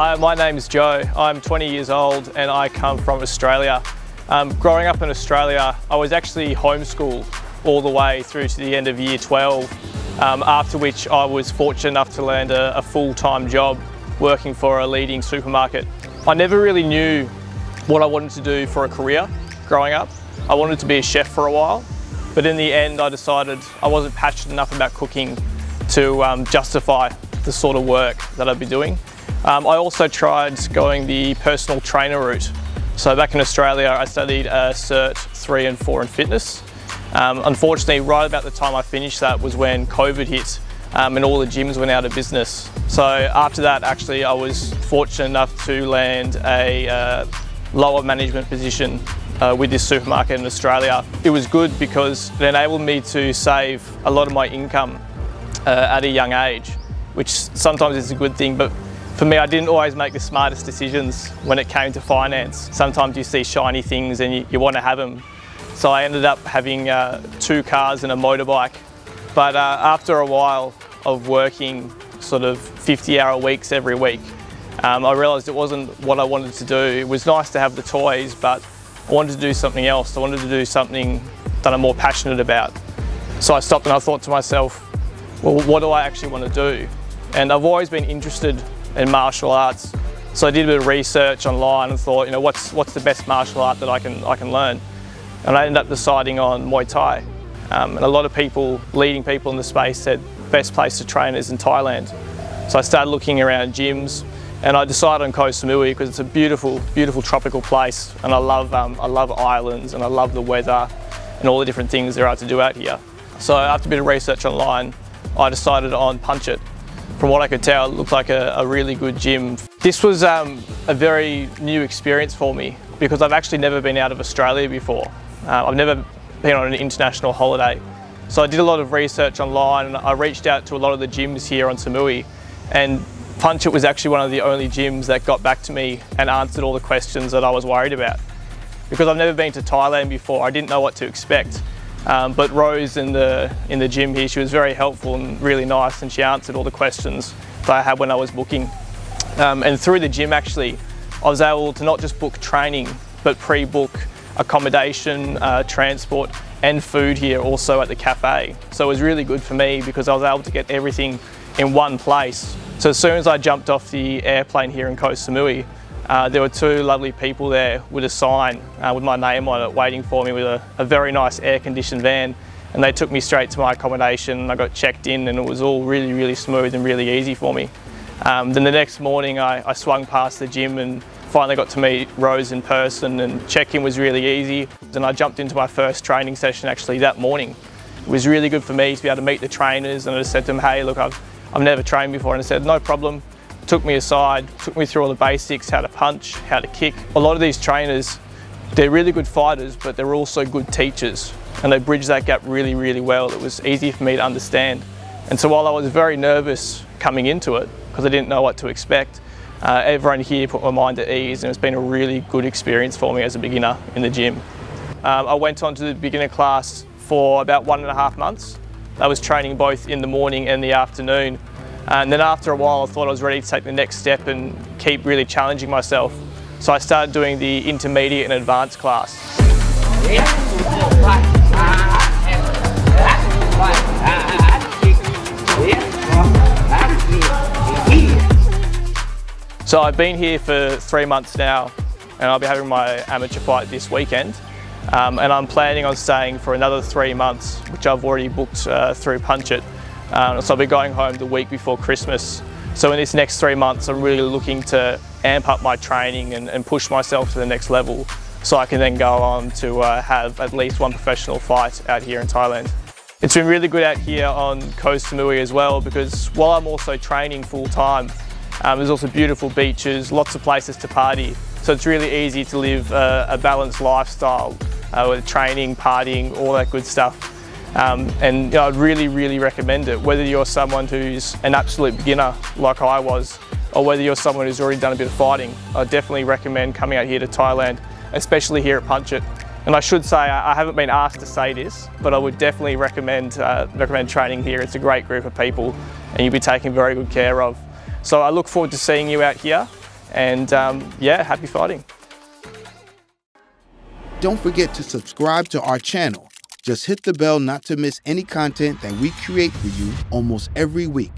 Hi, my name is Joe. I'm 20 years old and I come from Australia. Growing up in Australia, I was actually homeschooled all the way through to the end of year 12, after which I was fortunate enough to land a full-time job working for a leading supermarket. I never really knew what I wanted to do for a career growing up. I wanted to be a chef for a while, but in the end I decided I wasn't passionate enough about cooking to justify the sort of work that I'd be doing. I also tried going the personal trainer route. So back in Australia, I studied Cert 3 and 4 in fitness. Unfortunately, right about the time I finished that was when COVID hit and all the gyms went out of business. So after that, actually, I was fortunate enough to land a lower management position with this supermarket in Australia. It was good because it enabled me to save a lot of my income at a young age, which sometimes is a good thing, but for me, I didn't always make the smartest decisions when it came to finance. Sometimes you see shiny things and you want to have them. So I ended up having 2 cars and a motorbike. But after a while of working sort of 50-hour weeks every week, I realised it wasn't what I wanted to do. It was nice to have the toys, but I wanted to do something else. I wanted to do something that I'm more passionate about. So I stopped and I thought to myself, well, what do I actually want to do? And I've always been interested in martial arts. So I did a bit of research online and thought, you know, what's the best martial art that I can learn? And I ended up deciding on Muay Thai. And a lot of people, leading people in the space, said best place to train is in Thailand. So I started looking around gyms and I decided on Koh Samui because it's a beautiful, beautiful tropical place. And I love islands and I love the weather and all the different things there are to do out here. So after a bit of research online, I decided on Punch It. From what I could tell, it looked like a really good gym. This was a very new experience for me because I've actually never been out of Australia before. I've never been on an international holiday. So I did a lot of research online and I reached out to a lot of the gyms here on Samui, and Punch It was actually one of the only gyms that got back to me and answered all the questions that I was worried about. Because I've never been to Thailand before, I didn't know what to expect. But Rose in the gym here, she was very helpful and really nice, and she answered all the questions that I had when I was booking. And through the gym actually, I was able to not just book training, but pre-book accommodation, transport and food here also at the cafe. So it was really good for me because I was able to get everything in one place. So as soon as I jumped off the airplane here in Koh Samui, there were 2 lovely people there with a sign with my name on it waiting for me with a very nice air-conditioned van, and they took me straight to my accommodation and I got checked in and it was all really, really smooth and really easy for me. Then the next morning I swung past the gym and finally got to meet Rose in person, and check-in was really easy. And I jumped into my first training session actually that morning. It was really good for me to be able to meet the trainers, and I just said to them, hey look, I've never trained before, and I said no problem. Took me aside, took me through all the basics, how to punch, how to kick. A lot of these trainers, they're really good fighters, but they're also good teachers, and they bridge that gap really, really well. It was easy for me to understand. And so while I was very nervous coming into it, because I didn't know what to expect, everyone here put my mind at ease, and it's been a really good experience for me as a beginner in the gym. I went on to the beginner class for about 1.5 months. I was training both in the morning and the afternoon. And then after a while, I thought I was ready to take the next step and keep really challenging myself. So I started doing the intermediate and advanced class. So I've been here for 3 months now, and I'll be having my amateur fight this weekend. And I'm planning on staying for another 3 months, which I've already booked through Punch It. So I'll be going home the week before Christmas. So in this next 3 months, I'm really looking to amp up my training and push myself to the next level, so I can then go on to have at least 1 professional fight out here in Thailand. It's been really good out here on Koh Samui as well, because while I'm also training full time, there's also beautiful beaches, lots of places to party. So it's really easy to live a balanced lifestyle with training, partying, all that good stuff. And you know, I'd really, really recommend it, whether you're someone who's an absolute beginner like I was, or whether you're someone who's already done a bit of fighting. I definitely recommend coming out here to Thailand, especially here at Punch It. And I should say, I haven't been asked to say this, but I would definitely recommend training here. It's a great group of people and you'll be taken very good care of. So I look forward to seeing you out here. And yeah, happy fighting. Don't forget to subscribe to our channel. Just hit the bell not to miss any content that we create for you almost every week.